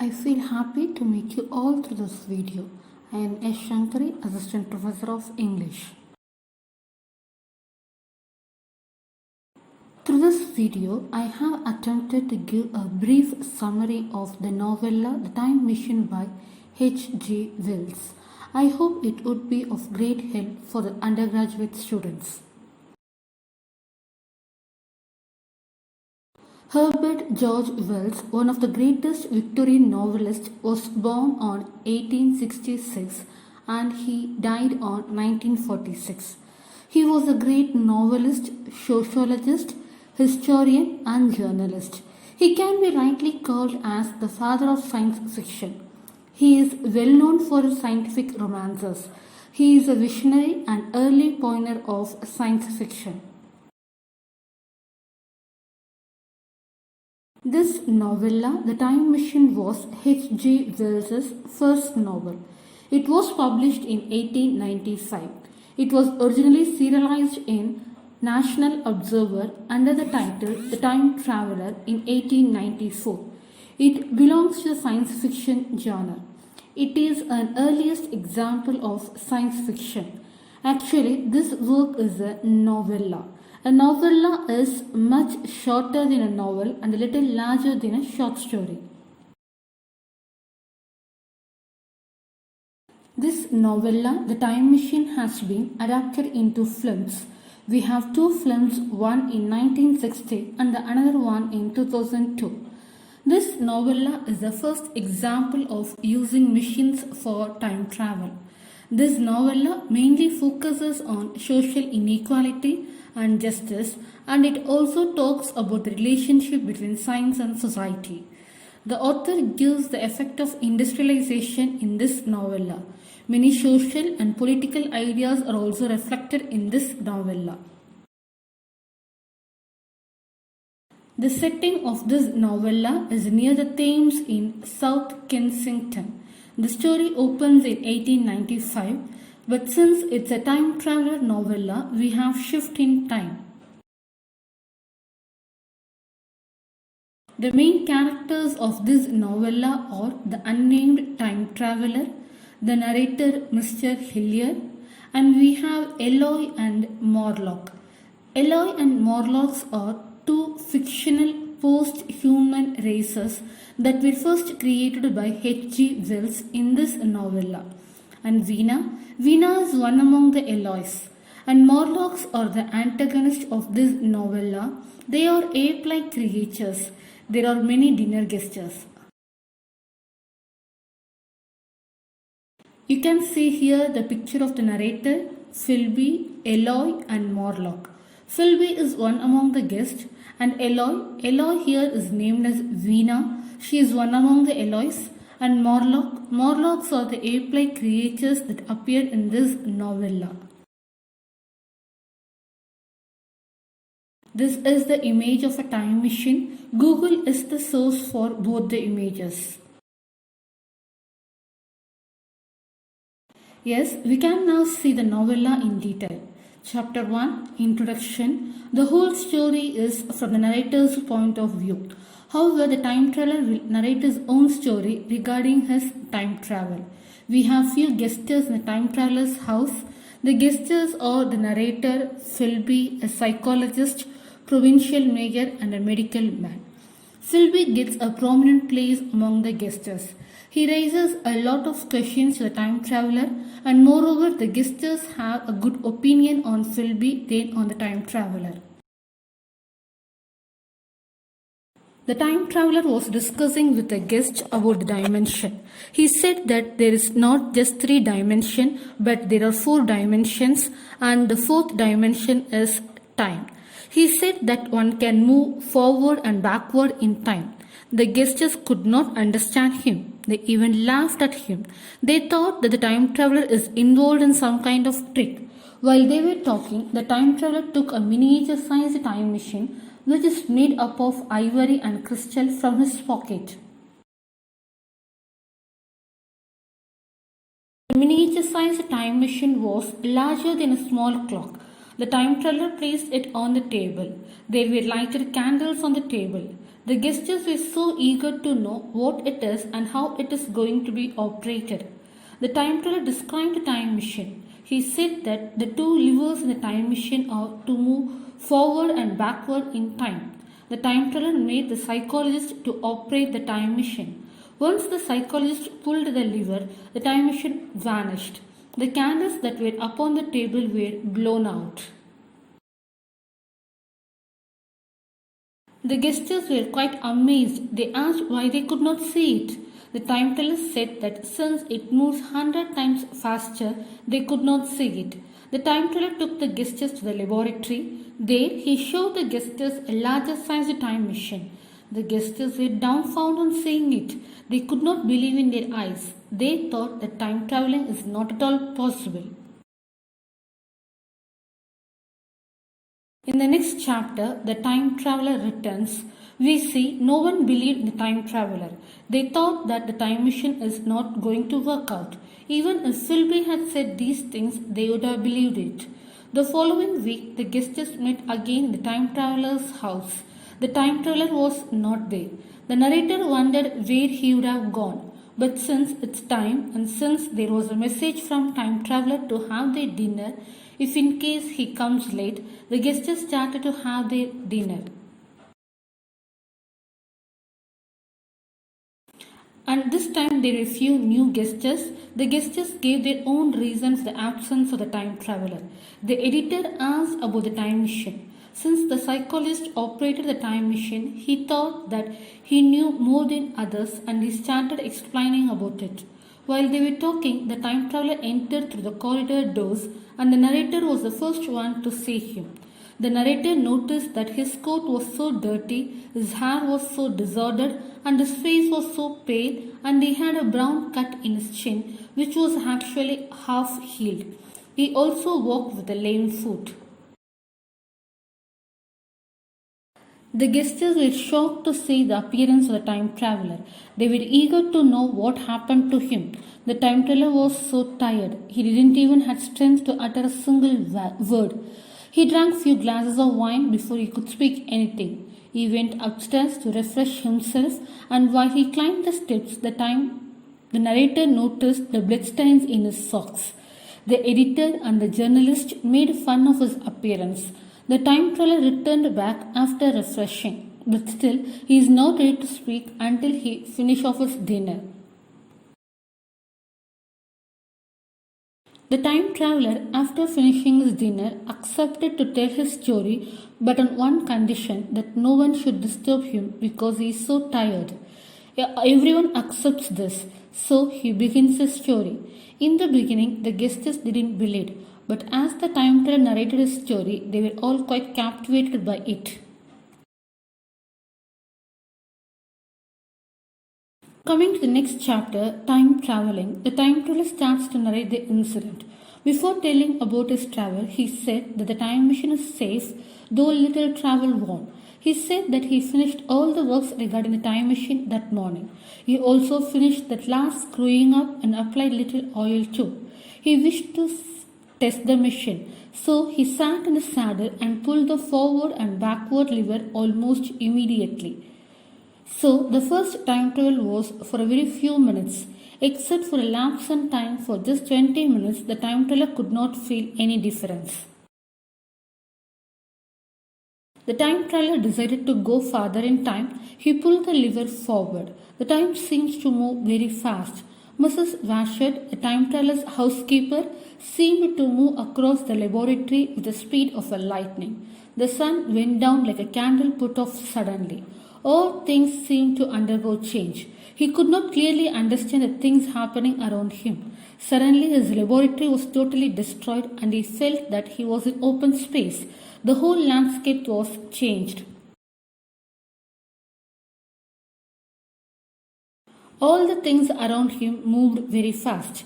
I feel happy to meet you all through this video. I am S. Shankari, Assistant Professor of English. Through this video, I have attempted to give a brief summary of the novella The Time Machine by H.G. Wells. I hope it would be of great help for the undergraduate students. Herbert George Wells, one of the greatest Victorian novelists, was born on 1866 and he died on 1946. He was a great novelist, sociologist, historian and journalist. He can be rightly called as the father of science fiction. He is well known for his scientific romances. He is a visionary and early pioneer of science fiction. This novella, The Time Machine, was H.G. Wells' first novel. It was published in 1895. It was originally serialized in National Observer under the title The Time Traveler in 1894. It belongs to the science fiction genre. It is an earliest example of science fiction. Actually, this work is a novella. A novella is much shorter than a novel and a little larger than a short story. This novella, The Time Machine, has been adapted into films. We have two films, one in 1960 and the another one in 2002. This novella is the first example of using machines for time travel. This novella mainly focuses on social inequality and justice, and it also talks about the relationship between science and society. The author gives the effect of industrialization in this novella. Many social and political ideas are also reflected in this novella. The setting of this novella is near the Thames in South Kensington. The story opens in 1895, but since it's a time traveler novella, we have shift in time. The main characters of this novella are the unnamed time traveler, the narrator Mr. Hillier, and we have Eloy and Morlock. Eloy and Morlocks are two fictional post-human races that were first created by H.G. Wells in this novella. And Veena is one among the Eloys. And Morlocks are the antagonists of this novella. They are ape-like creatures. There are many dinner guests. You can see here the picture of the narrator, Philby, Eloy and Morlock. Philby is one among the guests, and Eloy here is named as Veena. She is one among the Eloys, and Morlocks are the ape-like creatures that appear in this novella. This is the image of a time machine. Google is the source for both the images. Yes, we can now see the novella in detail. Chapter 1, Introduction. The whole story is from the narrator's point of view. However, the time traveler will narrate his own story regarding his time travel. We have few guesters in the time traveler's house. The guesters are the narrator, Philby, a psychologist, provincial mayor and a medical man. Philby gets a prominent place among the guesters. He raises a lot of questions to the time traveler, and moreover the guesters have a good opinion on Philby than on the time traveler. The time traveler was discussing with a guest about the dimension. He said that there is not just 3 dimensions, but there are 4 dimensions, and the 4th dimension is time. He said that one can move forward and backward in time. The guests could not understand him. They even laughed at him. They thought that the time traveler is involved in some kind of trick. While they were talking, the time traveler took a miniature-sized time machine which is made up of ivory and crystal from his pocket. The miniature-sized time machine was larger than a small clock. The time traveler placed it on the table. There were lighted candles on the table. The guests were so eager to know what it is and how it is going to be operated. The time traveler described the time machine. He said that the two levers in the time machine are to move forward and backward in time. The time traveler made the psychologist to operate the time machine. Once the psychologist pulled the lever, the time machine vanished. The candles that were upon the table were blown out. The guests were quite amazed. They asked why they could not see it. The time teller said that since it moves 100 times faster, they could not see it. The time teller took the guests to the laboratory. There, he showed the guests a larger sized time machine. The guests were dumbfounded on seeing it. They could not believe in their eyes. They thought that time traveling is not at all possible. In the next chapter, The Time Traveler Returns, we see no one believed in the time traveler. They thought that the time machine is not going to work out. Even if Philby had said these things, they would have believed it. The following week, the guests met again in the time traveler's house. The time traveler was not there. The narrator wondered where he would have gone. But since it's time and since there was a message from time traveler to have their dinner, if in case he comes late, the guests started to have their dinner. And this time there were few new guests. The guests gave their own reasons for the absence of the time traveler. The editor asked about the time machine. Since the psychologist operated the time machine, he thought that he knew more than others and he started explaining about it. While they were talking, the time traveler entered through the corridor doors and the narrator was the first one to see him. The narrator noticed that his coat was so dirty, his hair was so disordered, and his face was so pale, and he had a brown cut in his chin, which was actually half healed. He also walked with a lame foot. The guests were shocked to see the appearance of the time traveler. They were eager to know what happened to him. The time traveler was so tired, he didn't even have strength to utter a single word. He drank few glasses of wine before he could speak anything. He went upstairs to refresh himself, and while he climbed the steps, the narrator noticed the bloodstains in his socks. The editor and the journalist made fun of his appearance. The time traveler returned back after refreshing, but still he is not ready to speak until he finishes off his dinner. The time traveler, after finishing his dinner, accepted to tell his story, but on one condition, that no one should disturb him because he is so tired. Everyone accepts this, so he begins his story. In the beginning, the guests didn't believe, but as the time traveler narrated his story, they were all quite captivated by it. Coming to the next chapter, Time Traveling, the time traveler starts to narrate the incident. Before telling about his travel, he said that the time machine is safe, though little travel on. He said that he finished all the works regarding the time machine that morning. He also finished that last screwing up and applied little oil too. He wished to test the machine, so he sat in the saddle and pulled the forward and backward lever almost immediately. So the first time travel was for a very few minutes. Except for a lapse in time for just 20 minutes, the time traveler could not feel any difference. The time traveler decided to go farther in time. He pulled the lever forward. The time seems to move very fast. Mrs. Vashett, the time traveler's housekeeper, seemed to move across the laboratory with the speed of a lightning. The sun went down like a candle put off suddenly. All things seemed to undergo change. He could not clearly understand the things happening around him. Suddenly his laboratory was totally destroyed and he felt that he was in open space. The whole landscape was changed. All the things around him moved very fast.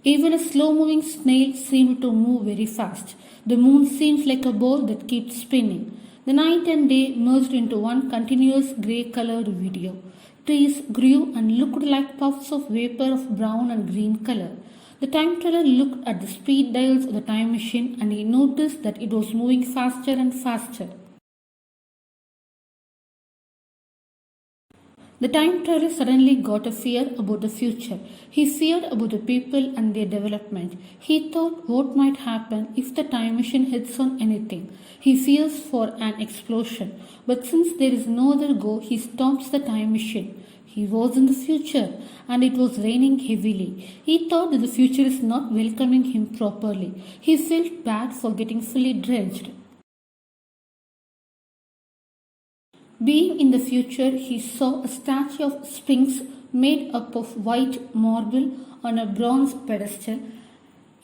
Even a slow-moving snail seemed to move very fast. The moon seems like a ball that keeps spinning. The night and day merged into one continuous grey-colored video. Trees grew and looked like puffs of vapor of brown and green color. The time traveler looked at the speed dials of the time machine and he noticed that it was moving faster and faster. The time traveler suddenly got a fear about the future. He feared about the people and their development. He thought what might happen if the time machine hits on anything. He fears for an explosion. But since there is no other go, he stops the time machine. He was in the future and it was raining heavily. He thought that the future is not welcoming him properly. He felt bad for getting fully drenched. Being in the future, he saw a statue of Sphinx made up of white marble on a bronze pedestal.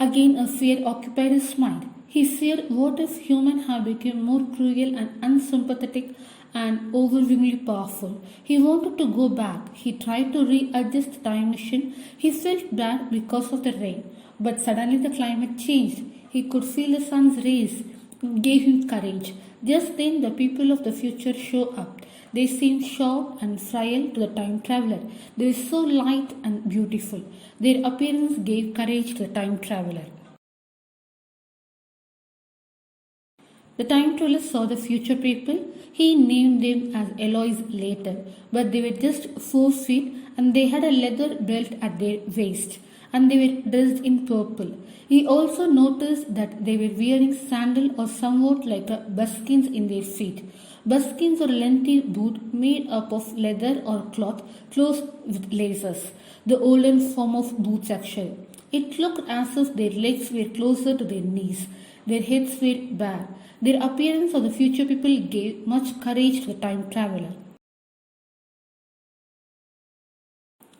Again, a fear occupied his mind. He feared what if humans have become more cruel and unsympathetic and overwhelmingly powerful. He wanted to go back. He tried to readjust the time machine. He felt bad because of the rain. But suddenly the climate changed. He could feel the sun's rays. It gave him courage. Just then the people of the future show up. They seemed short and frail to the time traveler. They were so light and beautiful. Their appearance gave courage to the time traveler. The time traveler saw the future people. He named them as Elois later, but they were just 4 feet and they had a leather belt at their waist and they were dressed in purple. He also noticed that they were wearing sandal or somewhat like a buskins in their feet. Buskins are a lengthy boot made up of leather or cloth closed with laces, the olden form of boots actually. It looked as if their legs were closer to their knees. Their heads were bare. Their appearance of the future people gave much courage to the time traveler.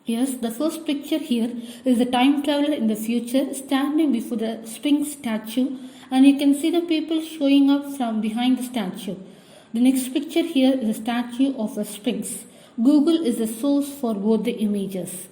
Yes, the first picture here is the time traveler in the future standing before the Sphinx statue, and you can see the people showing up from behind the statue. The next picture here is a statue of a Sphinx. Google is the source for both the images.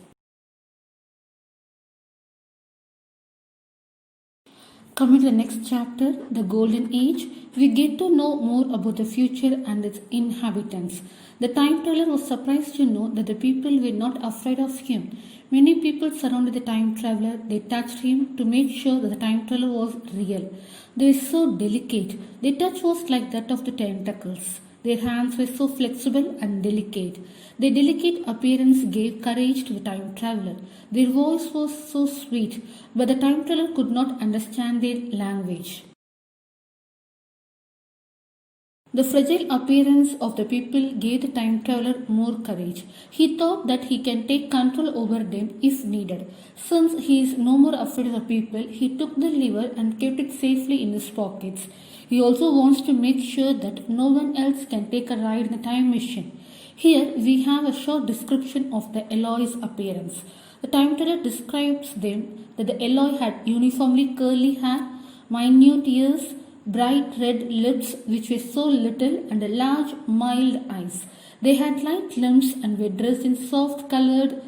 Coming to the next chapter, the Golden Age, we get to know more about the future and its inhabitants. The time traveler was surprised to know that the people were not afraid of him. Many people surrounded the time traveler. They touched him to make sure that the time traveler was real. They were so delicate. Their touch was like that of the tentacles. Their hands were so flexible and delicate. Their delicate appearance gave courage to the time traveler. Their voice was so sweet, but the time traveler could not understand their language. The fragile appearance of the people gave the time traveler more courage. He thought that he can take control over them if needed. Since he is no more afraid of the people, he took the lever and kept it safely in his pockets. He also wants to make sure that no one else can take a ride in the time machine. Here we have a short description of the Eloi's appearance. The time traveler describes them that the Eloi had uniformly curly hair, minute ears, bright red lips which were so little, and large mild eyes. They had light limbs and were dressed in soft colored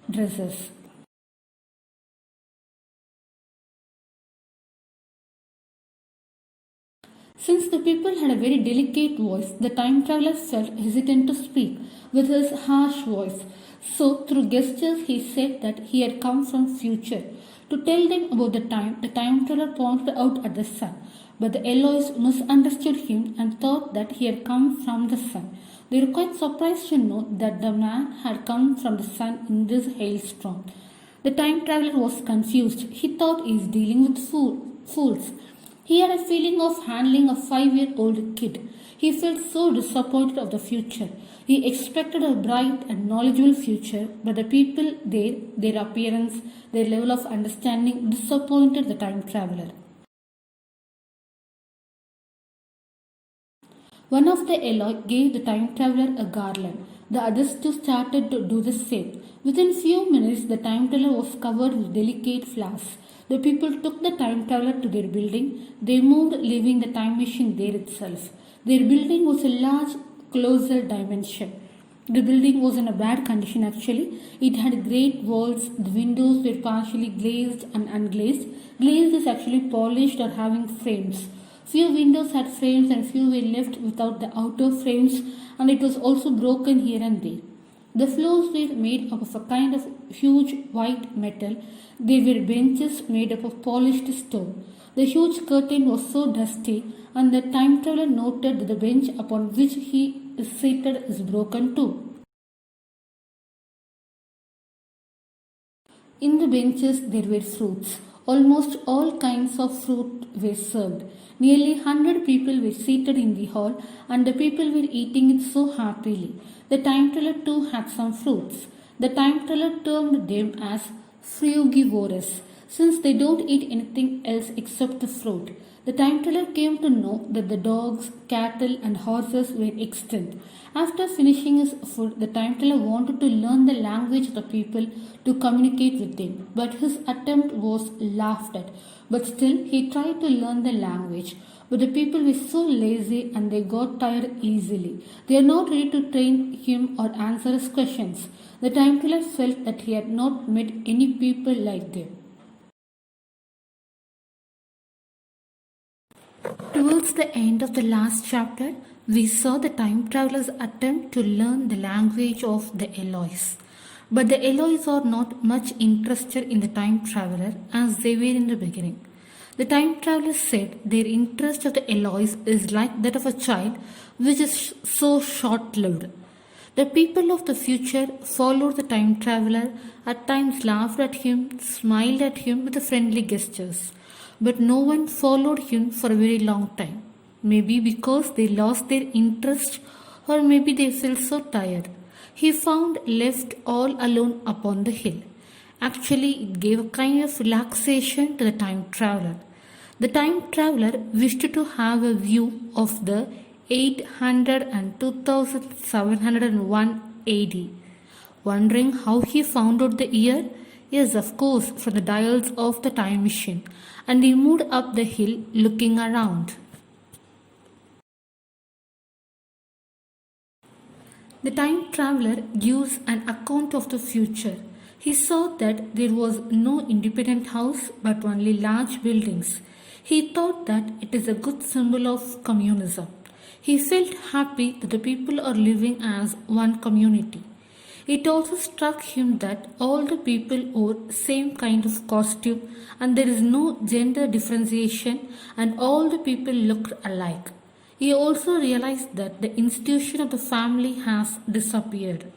dresses. Since the people had a very delicate voice, the time traveler felt hesitant to speak with his harsh voice. So, through gestures, he said that he had come from future. To tell them about the time traveler pointed out at the sun. But the Elois misunderstood him and thought that he had come from the sun. They were quite surprised to know that the man had come from the sun in this hailstorm. The time traveler was confused. He thought he was dealing with fools. He had a feeling of handling a 5-year-old kid. He felt so disappointed of the future. He expected a bright and knowledgeable future, but the people there, their appearance, their level of understanding disappointed the time traveler. One of the Eloi gave the time traveler a garland. The others too started to do the same. Within few minutes, the time traveler was covered with delicate flowers. The people took the time traveler to their building. They moved, leaving the time machine there itself. Their building was a large, colossal dimension. The building was in a bad condition actually. It had great walls. The windows were partially glazed and unglazed. Glazed is actually polished or having frames. Few windows had frames and few were left without the outer frames, and it was also broken here and there. The floors were made up of a kind of huge white metal. They were benches made up of polished stone. The huge curtain was so dusty, and the time traveler noted that the bench upon which he is seated is broken too. In the benches there were fruits. Almost all kinds of fruit were served. Nearly 100 people were seated in the hall, and the people were eating it so happily. The time teller too had some fruits. The time teller termed them as frugivorous, since they don't eat anything else except the fruit. The time teller came to know that the dogs, cattle, and horses were extinct. After finishing his food, the time teller wanted to learn the language of the people to communicate with them, but his attempt was laughed at. But still, he tried to learn the language. But the people were so lazy and they got tired easily. They are not ready to train him or answer his questions. The time teller felt that he had not met any people like them. Towards the end of the last chapter, we saw the time travelers attempt to learn the language of the Elois. But the Elois are not much interested in the time traveler as they were in the beginning. The time travelers said their interest of the Elois is like that of a child, which is so short-lived. The people of the future followed the time traveler, at times laughed at him, smiled at him with friendly gestures. But no one followed him for a very long time. Maybe because they lost their interest, or maybe they felt so tired. He found left all alone upon the hill. Actually, it gave a kind of relaxation to the time traveler. The time traveler wished to have a view of the 800 and 2701 AD. Wondering how he found out the year? Yes, of course, from the dials of the time machine. And he moved up the hill looking around. The time traveler gives an account of the future. He saw that there was no independent house but only large buildings. He thought that it is a good symbol of communism. He felt happy that the people are living as one community. It also struck him that all the people wore same kind of costume and there is no gender differentiation and all the people looked alike. He also realized that the institution of the family has disappeared.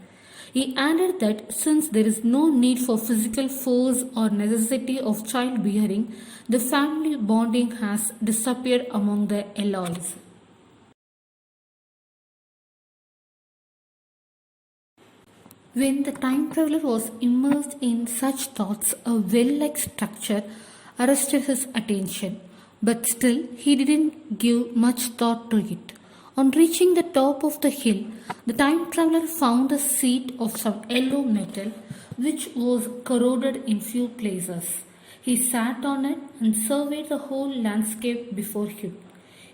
He added that since there is no need for physical force or necessity of childbearing, the family bonding has disappeared among the Elois. When the time traveler was immersed in such thoughts, a well-like structure arrested his attention, but still he didn't give much thought to it. On reaching the top of the hill, the time traveler found a seat of some yellow metal which was corroded in few places. He sat on it and surveyed the whole landscape before him.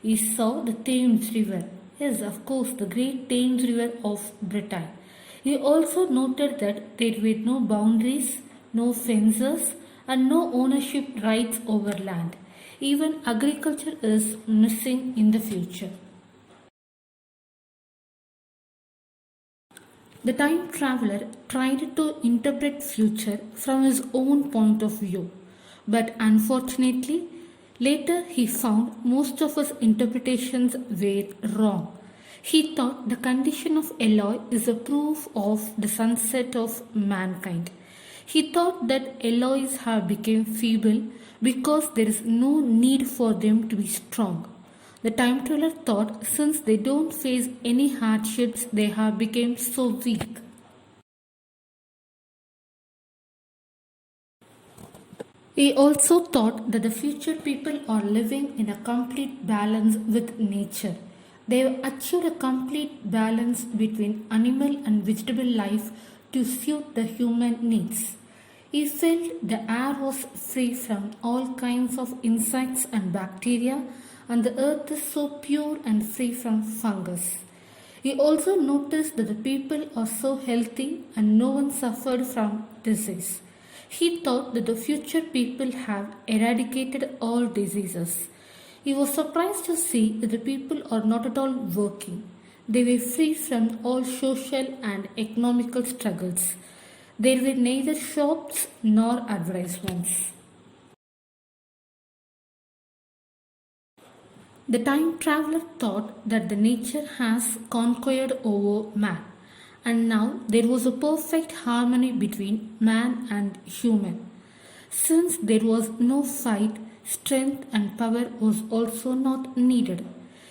He saw the Thames River. Yes, of course, the great Thames River of Britain. He also noted that there were no boundaries, no fences, and no ownership rights over land. Even agriculture is missing in the future. The time traveler tried to interpret future from his own point of view, but unfortunately, later he found most of his interpretations were wrong. He thought the condition of Eloi is a proof of the sunset of mankind. He thought that Elois have become feeble because there is no need for them to be strong. The time traveler thought since they don't face any hardships, they have become so weak. He also thought that the future people are living in a complete balance with nature. They have achieved a complete balance between animal and vegetable life to suit the human needs. He felt the air was free from all kinds of insects and bacteria, and the earth is so pure and free from fungus. He also noticed that the people are so healthy and no one suffered from disease. He thought that the future people have eradicated all diseases. He was surprised to see that the people are not at all working. They were free from all social and economical struggles. There were neither shops nor advertisements. The time traveler thought that the nature has conquered over man, And now there was a perfect harmony between man and human. Since there was no fight, strength and power was also not needed.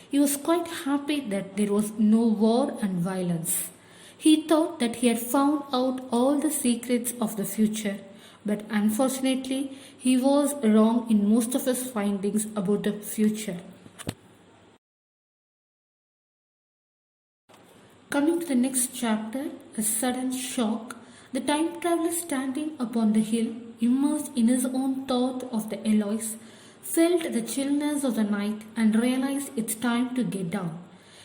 He was quite happy that there was no war and violence. He thought that he had found out all the secrets of the future, but unfortunately, he was wrong in most of his findings about the future. Coming to the next chapter, a sudden shock. The time traveler standing upon the hill, immersed in his own thought of the Eloise, felt the chillness of the night and realized it's time to get down.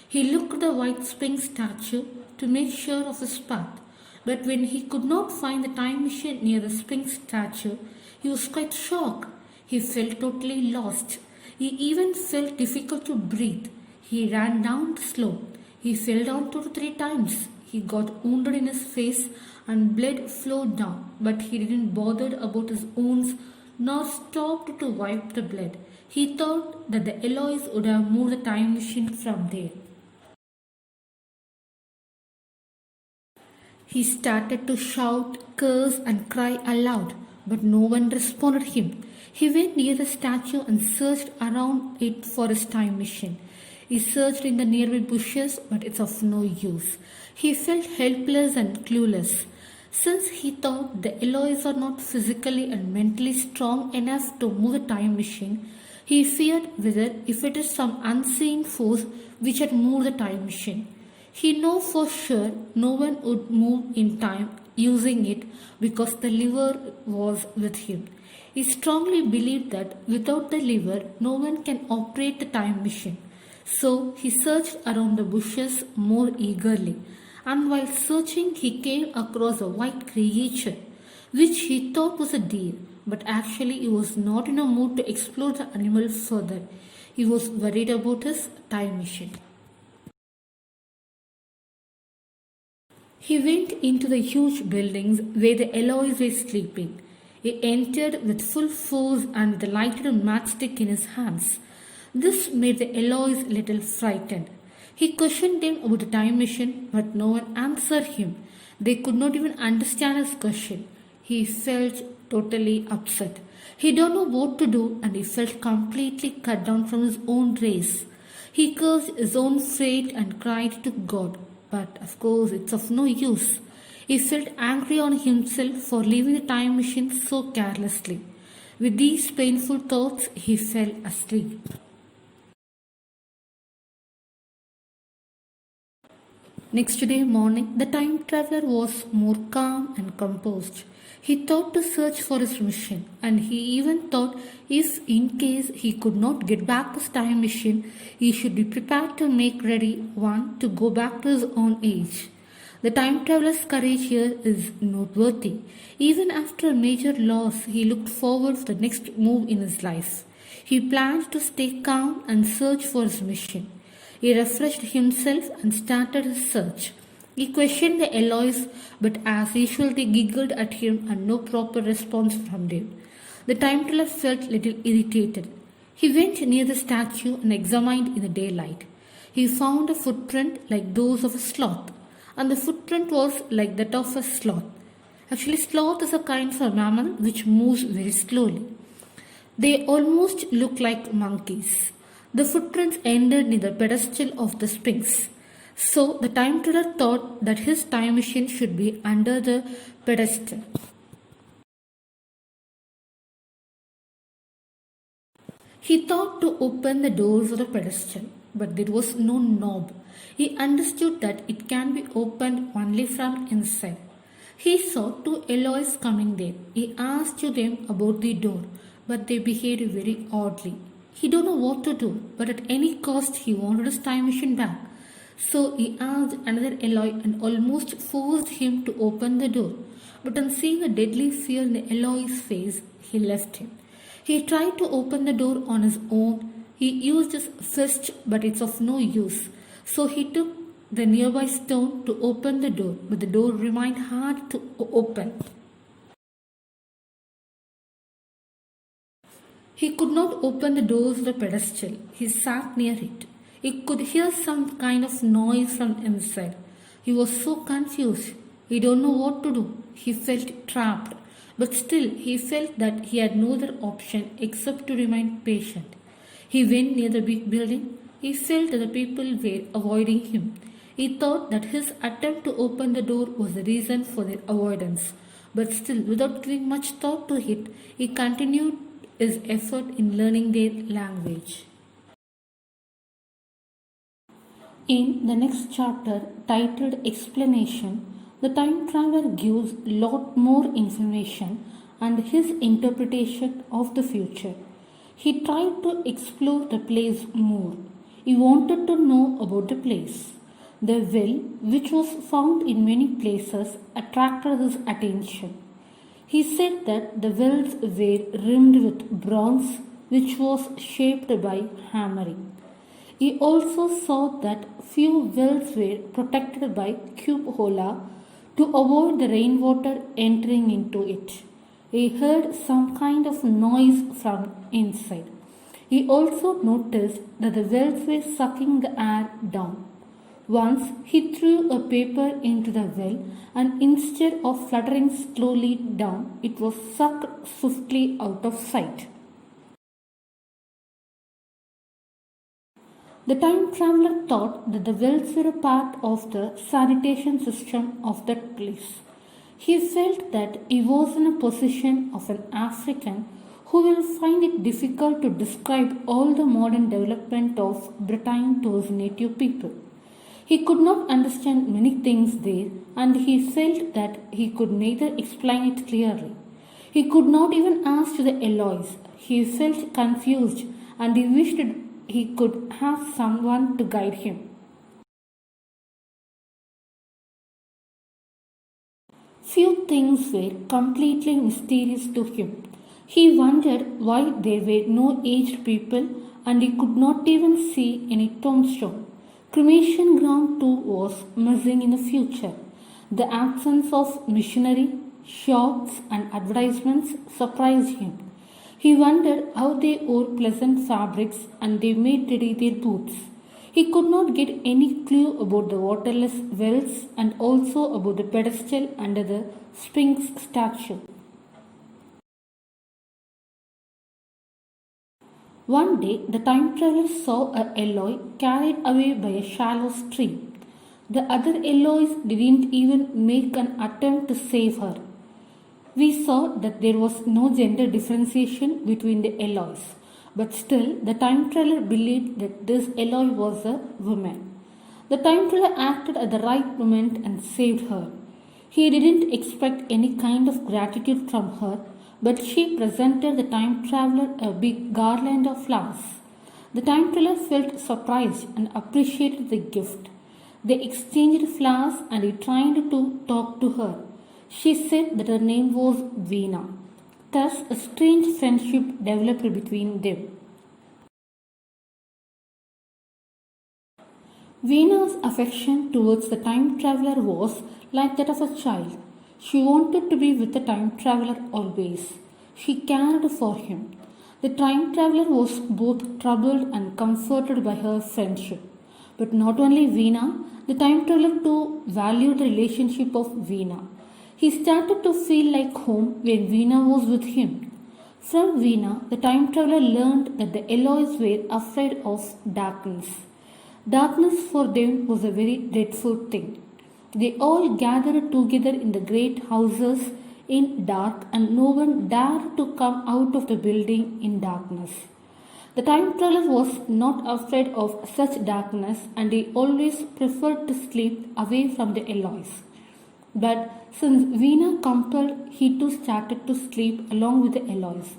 He looked at the white Sphinx statue to make sure of his path, but when he could not find the time machine near the Sphinx statue, he was quite shocked. He felt totally lost. He even felt difficult to breathe. He ran down the slope. He fell down 2 to 3 times. He got wounded in his face and blood flowed down, but he didn't bother about his wounds nor stopped to wipe the blood. He thought that the Eloise would have moved the time machine from there. He started to shout, curse and cry aloud, but no one responded him. He went near the statue and searched around it for his time machine. He searched in the nearby bushes, but it's of no use. He felt helpless and clueless. Since he thought the Eloise are not physically and mentally strong enough to move the time machine, he feared whether if it is some unseen force which had moved the time machine. He knew for sure no one would move in time using it because the lever was with him. He strongly believed that without the lever, no one can operate the time machine. So he searched around the bushes more eagerly, and while searching, he came across a white creature, which he thought was a deer, but actually he was not in a mood to explore the animal further. He was worried about his time machine. He went into the huge buildings where the Eloise were sleeping. He entered with full force and with a lighted matchstick in his hands. This made the Eloise a little frightened. He questioned them about the time machine, but no one answered him. They could not even understand his question. He felt totally upset. He didn't know what to do and he felt completely cut down from his own race. He cursed his own fate and cried to God, but of course it's of no use. He felt angry on himself for leaving the time machine so carelessly. With these painful thoughts, he fell asleep. Next day morning, the time traveler was more calm and composed. He thought to search for his machine, and he even thought if in case he could not get back his time machine, he should be prepared to make ready one to go back to his own age. The time traveler's courage here is noteworthy. Even after a major loss, he looked forward to the next move in his life. He planned to stay calm and search for his mission. He refreshed himself and started his search. He questioned the Eloise, but as usual they giggled at him and no proper response from them. The time traveler felt little irritated. He went near the statue and examined in the daylight. He found a footprint like those of a sloth, and the footprint was like that of a sloth. Actually, sloth is a kind of mammal which moves very slowly. They almost look like monkeys. The footprints ended near the pedestal of the Sphinx. So the time traveler thought that his time machine should be under the pedestal. He thought to open the doors of the pedestal, but there was no knob. He understood that it can be opened only from inside. He saw two Eloise coming there. He asked them about the door, but they behaved very oddly. He don't know what to do, but at any cost he wanted his time machine back. So he asked another Eloi and almost forced him to open the door. But on seeing a deadly fear in the Eloi's face, he left him. He tried to open the door on his own. He used his fist, but it's of no use. So he took the nearby stone to open the door, but the door remained hard to open. He could not open the doors of the pedestal. He sat near it. He could hear some kind of noise from inside. He was so confused. He don't know what to do. He felt trapped. But still, he felt that he had no other option except to remain patient. He went near the big building. He felt that the people were avoiding him. He thought that his attempt to open the door was the reason for their avoidance. But still, without giving much thought to it, he continued his effort in learning their language. In the next chapter, titled Explanation, the time traveler gives lot more information and his interpretation of the future. He tried to explore the place more. He wanted to know about the place. The well, which was found in many places, attracted his attention. He said that the wells were rimmed with bronze, which was shaped by hammering. He also saw that few wells were protected by cupola to avoid the rainwater entering into it. He heard some kind of noise from inside. He also noticed that the wells were sucking the air down. Once he threw a paper into the well, and instead of fluttering slowly down, it was sucked swiftly out of sight. The time traveler thought that the wells were a part of the sanitation system of that place. He felt that he was in a position of an African who will find it difficult to describe all the modern development of Britain to his native people. He could not understand many things there, and he felt that he could neither explain it clearly. He could not even ask the Eloise. He felt confused, and he wished he could have someone to guide him. Few things were completely mysterious to him. He wondered why there were no aged people, and he could not even see any tombstone. Cremation ground too was missing in the future. The absence of missionary, shops, and advertisements surprised him. He wondered how they wore pleasant fabrics and they made ready their boots. He could not get any clue about the waterless wells and also about the pedestal under the Sphinx statue. One day, the time traveler saw a Eloi carried away by a shallow stream. The other Elois didn't even make an attempt to save her. We saw that there was no gender differentiation between the Elois, but still the time traveler believed that this Eloi was a woman. The time traveler acted at the right moment and saved her. He didn't expect any kind of gratitude from her, but she presented the time traveler a big garland of flowers. The time traveler felt surprised and appreciated the gift. They exchanged flowers and he tried to talk to her. She said that her name was Veena. Thus, a strange friendship developed between them. Veena's affection towards the time traveler was like that of a child. She wanted to be with the time traveler always. She cared for him. The time traveler was both troubled and comforted by her friendship. But not only Veena, the time traveler too valued the relationship of Veena. He started to feel like home when Veena was with him. From Veena, the time traveler learned that the Elois were afraid of darkness. Darkness for them was a very dreadful thing. They all gathered together in the great houses in dark, and no one dared to come out of the building in darkness. The time traveler was not afraid of such darkness, and he always preferred to sleep away from the Elois. But since Veena compelled, he too started to sleep along with the Elois.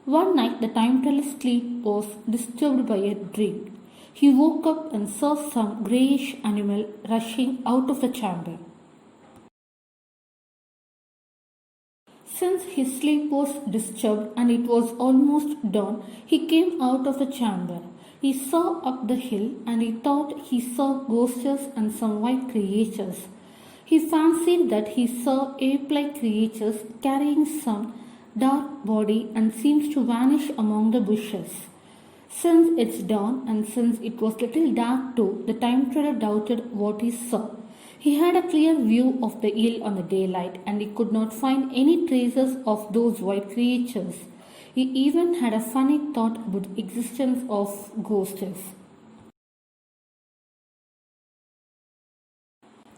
One night the time traveler's sleep was disturbed by a dream. He woke up and saw some greyish animal rushing out of the chamber. Since his sleep was disturbed and it was almost dawn, he came out of the chamber. He saw up the hill and he thought he saw ghosts and some white creatures. He fancied that he saw ape-like creatures carrying some dark body and seems to vanish among the bushes. Since it's dawn and since it was little dark too, the time traveler doubted what he saw. He had a clear view of the hill on the daylight, and he could not find any traces of those white creatures. He even had a funny thought about the existence of ghosts.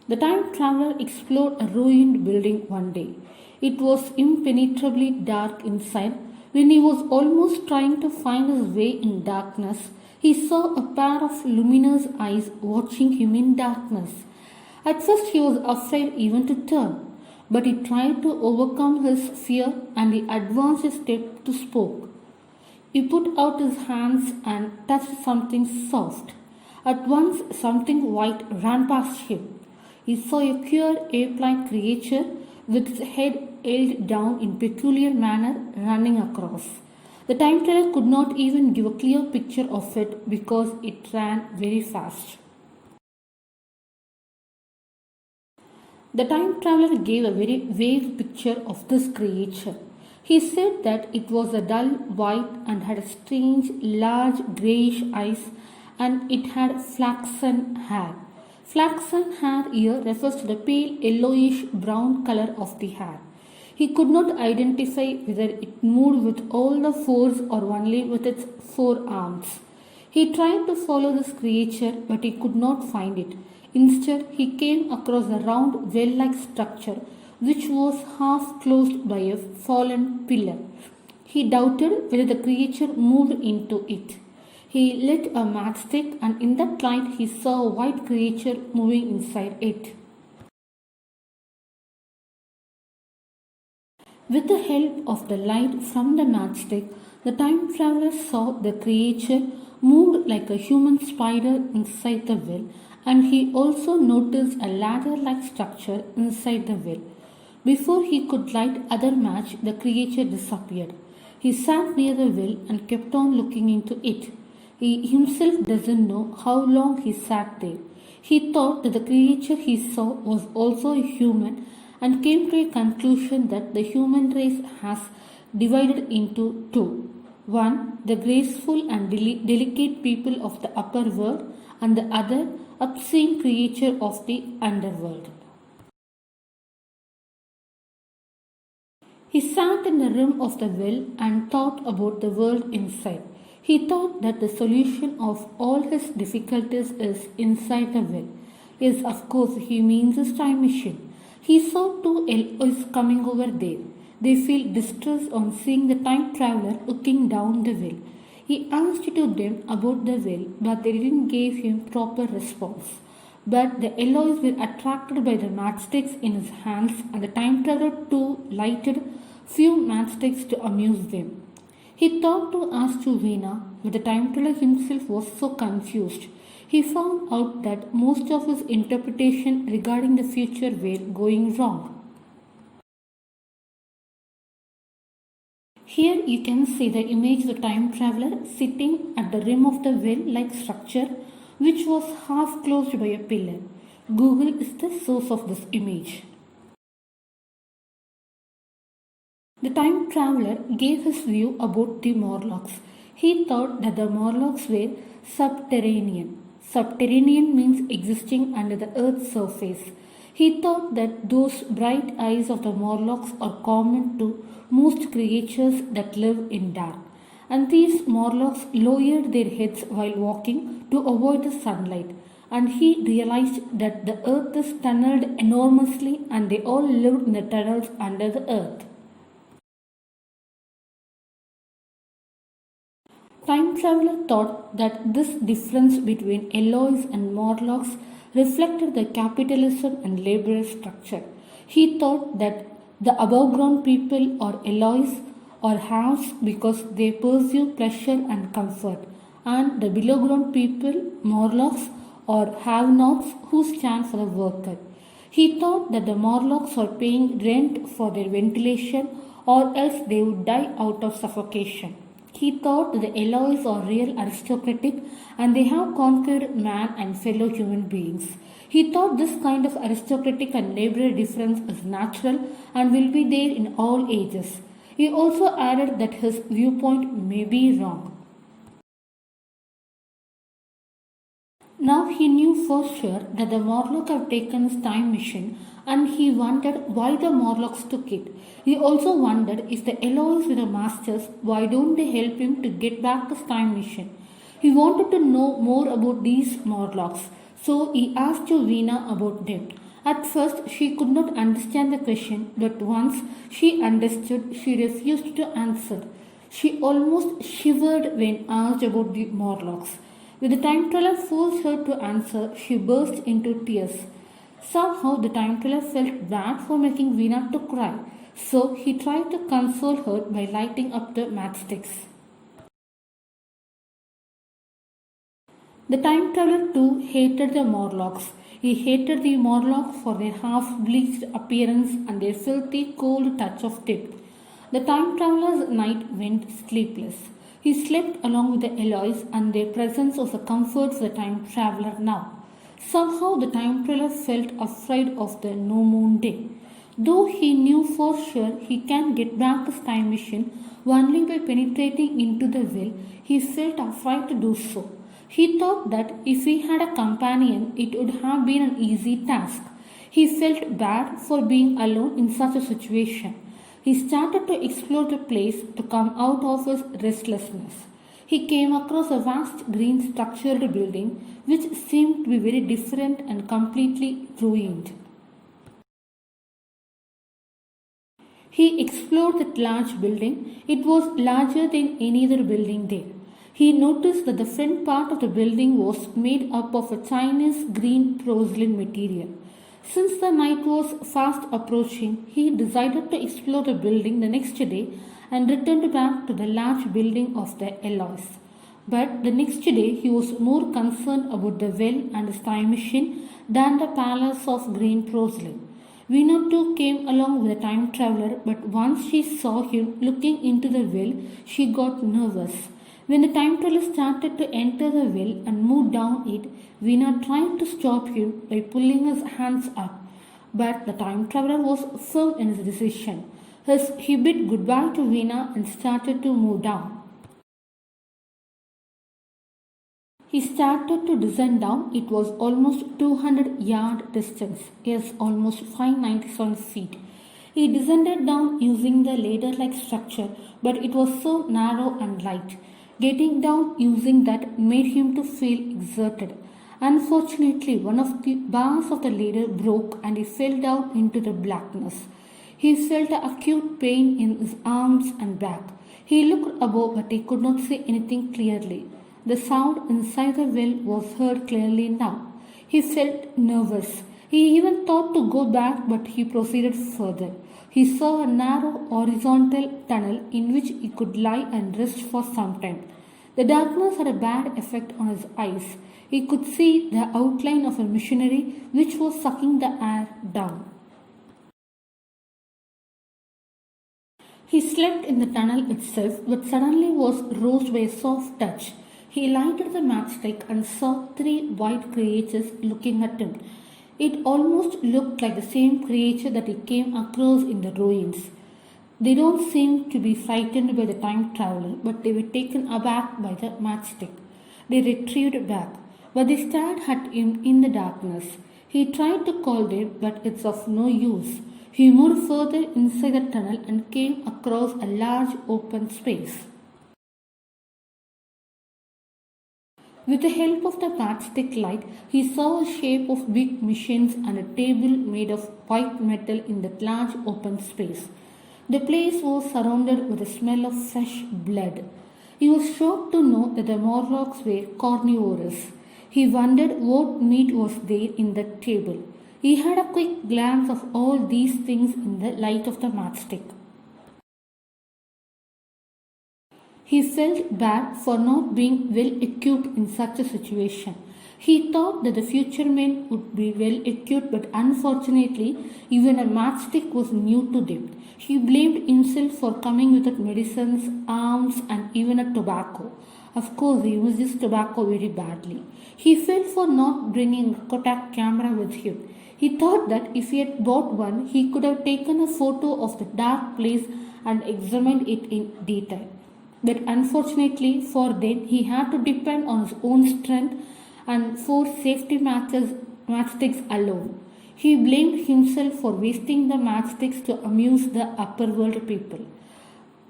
The time traveler explored a ruined building one day. It was impenetrably dark inside. When he was almost trying to find his way in darkness, he saw a pair of luminous eyes watching him in darkness. At first, he was afraid even to turn, but he tried to overcome his fear and he advanced a step to spoke. He put out his hands and touched something soft. At once, something white ran past him. He saw a queer ape-like creature with its head held down in peculiar manner running across. The time traveler could not even give a clear picture of it because it ran very fast. The time traveler gave a very vague picture of this creature. He said that it was a dull white and had a strange, large greyish eyes, and it had flaxen hair. Flaxen hair here refers to the pale yellowish brown color of the hair. He could not identify whether it moved with all the fours or only with its forearms. He tried to follow this creature, but he could not find it. Instead, he came across a round well-like structure which was half closed by a fallen pillar. He doubted whether the creature moved into it. He lit a matchstick, and in that light he saw a white creature moving inside it. With the help of the light from the matchstick, the time traveler saw the creature moved like a human spider inside the well, and he also noticed a ladder-like structure inside the well. Before he could light other match, the creature disappeared. He sat near the well and kept on looking into it. He himself doesn't know how long he sat there. He thought that the creature he saw was also a human and came to a conclusion that the human race has divided into two. One, the graceful and delicate people of the upper world, and the other, obscene creature of the underworld. He sat in the rim of the well and thought about the world inside. He thought that the solution of all his difficulties is inside the well. Yes, of course, he means his time machine. He saw two Eloys coming over there. They feel distress on seeing the time traveler looking down the well. He asked to them about the well, but they didn't give him proper response. But the Eloys were attracted by the matchsticks in his hands, and the time traveler too lighted few matchsticks to amuse them. He thought to ask to Vena, but the time traveler himself was so confused. He found out that most of his interpretation regarding the future were going wrong. Here you can see the image of the time traveler sitting at the rim of the well-like structure which was half closed by a pillar. Google is the source of this image. The time traveler gave his view about the Morlocks. He thought that the Morlocks were subterranean. Subterranean means existing under the earth's surface. He thought that those bright eyes of the Morlocks are common to most creatures that live in dark, and these Morlocks lowered their heads while walking to avoid the sunlight, and he realized that the earth is tunneled enormously and they all lived in the tunnels under the earth. Time traveler thought that this difference between Eloys and Morlocks reflected the capitalism and labor structure. He thought that the above ground people are Eloys or haves because they pursue pleasure and comfort, and the below ground people, Morlocks, or have-nots who stand for the worker. He thought that the Morlocks are paying rent for their ventilation or else they would die out of suffocation. He thought that the Eloys are real aristocratic and they have conquered man and fellow human beings. He thought this kind of aristocratic and laborer difference is natural and will be there in all ages. He also added that his viewpoint may be wrong. Now he knew for sure that the Morlock had taken his time machine, and he wondered why the Morlocks took it. He also wondered if the Eloys were the masters, why don't they help him to get back his time machine? He wanted to know more about these Morlocks, so he asked Veena about them. At first, she could not understand the question, but once she understood, she refused to answer. She almost shivered when asked about the Morlocks. When the time traveler forced her to answer, she burst into tears. Somehow, the time traveler felt bad for making Veena to cry, so he tried to console her by lighting up the matchsticks. The time traveler too hated the Morlocks. He hated the Morlocks for their half-bleached appearance and their filthy, cold touch of death. The time traveler's night went sleepless. He slept along with the Eloys, and their presence was a comfort for the time traveler now. Somehow the time traveler felt afraid of the no moon day. Though he knew for sure he can get back his time machine only by penetrating into the well, he felt afraid to do so. He thought that if he had a companion, it would have been an easy task. He felt bad for being alone in such a situation. He started to explore the place to come out of his restlessness. He came across a vast green structured building which seemed to be very different and completely ruined. He explored that large building. It was larger than any other building there. He noticed that the front part of the building was made up of a Chinese green porcelain material. Since the night was fast approaching, he decided to explore the building the next day and returned back to the large building of the Eloys. But the next day he was more concerned about the well and his time machine than the palace of green porcelain. Veena too came along with the time traveler, but once she saw him looking into the well, she got nervous. When the time traveler started to enter the well and move down it, Veena tried to stop him by pulling his hands up. But the time traveler was firm in his decision. He bid goodbye to Veena and started to move down. He started to descend down. It was almost 200-yard distance, yes, almost 597 feet. He descended down using the ladder-like structure, but it was so narrow and light. Getting down using that made him to feel exerted. Unfortunately, one of the bars of the ladder broke and he fell down into the blackness. He felt acute pain in his arms and back. He looked above, but he could not see anything clearly. The sound inside the well was heard clearly now. He felt nervous. He even thought to go back, but he proceeded further. He saw a narrow horizontal tunnel in which he could lie and rest for some time. The darkness had a bad effect on his eyes. He could see the outline of a machinery which was sucking the air down. He slept in the tunnel itself, but suddenly was roused by a soft touch. He lighted the matchstick and saw 3 white creatures looking at him. It almost looked like the same creature that he came across in the ruins. They don't seem to be frightened by the time traveler, but they were taken aback by the matchstick. They retrieved back, but they stared at him in the darkness. He tried to call them, but it's of no use. He moved further inside the tunnel and came across a large open space. With the help of the matchstick light, he saw a shape of big machines and a table made of white metal in that large open space. The place was surrounded with the smell of fresh blood. He was shocked to know that the Morlocks were carnivorous. He wondered what meat was there in the table. He had a quick glance of all these things in the light of the matchstick. He felt bad for not being well equipped in such a situation. He thought that the future men would be well equipped, but unfortunately, even a matchstick was new to them. He blamed himself for coming without medicines, arms, and even a tobacco. Of course, he used this tobacco very badly. He felt for not bringing a Kodak camera with him. He thought that if he had bought one, he could have taken a photo of the dark place and examined it in detail. But unfortunately for them, he had to depend on his own strength and 4 safety matchsticks alone. He blamed himself for wasting the matchsticks to amuse the upper world people.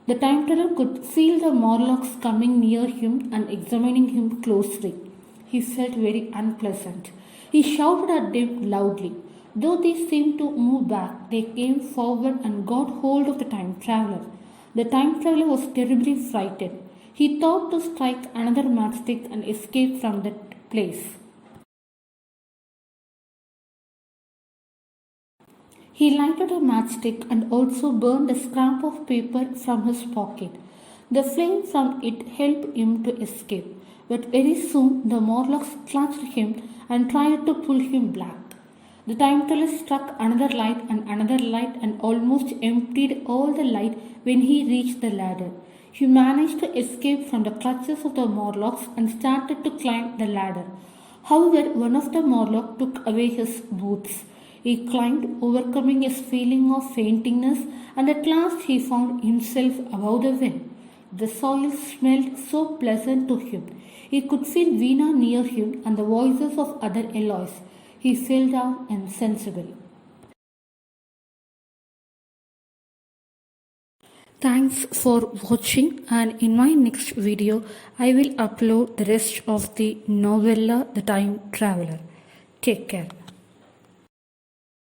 The time traveler could feel the Morlocks coming near him and examining him closely. He felt very unpleasant. He shouted at them loudly. Though they seemed to move back, they came forward and got hold of the time traveler. The time traveler was terribly frightened. He thought to strike another matchstick and escape from that place. He lighted a matchstick and also burned a scrap of paper from his pocket. The flame from it helped him to escape, but very soon the Morlocks clutched him and tried to pull him back. The time traveler struck another light and almost emptied all the light when he reached the ladder. He managed to escape from the clutches of the Morlocks and started to climb the ladder. However, one of the Morlocks took away his boots. He climbed, overcoming his feeling of faintiness, and at last he found himself above the well. The soil smelled so pleasant to him. He could feel Veena near him and the voices of other Eloys. He fell down insensible. Thanks for watching, and in my next video I will upload the rest of the novella The Time Traveler. Take care.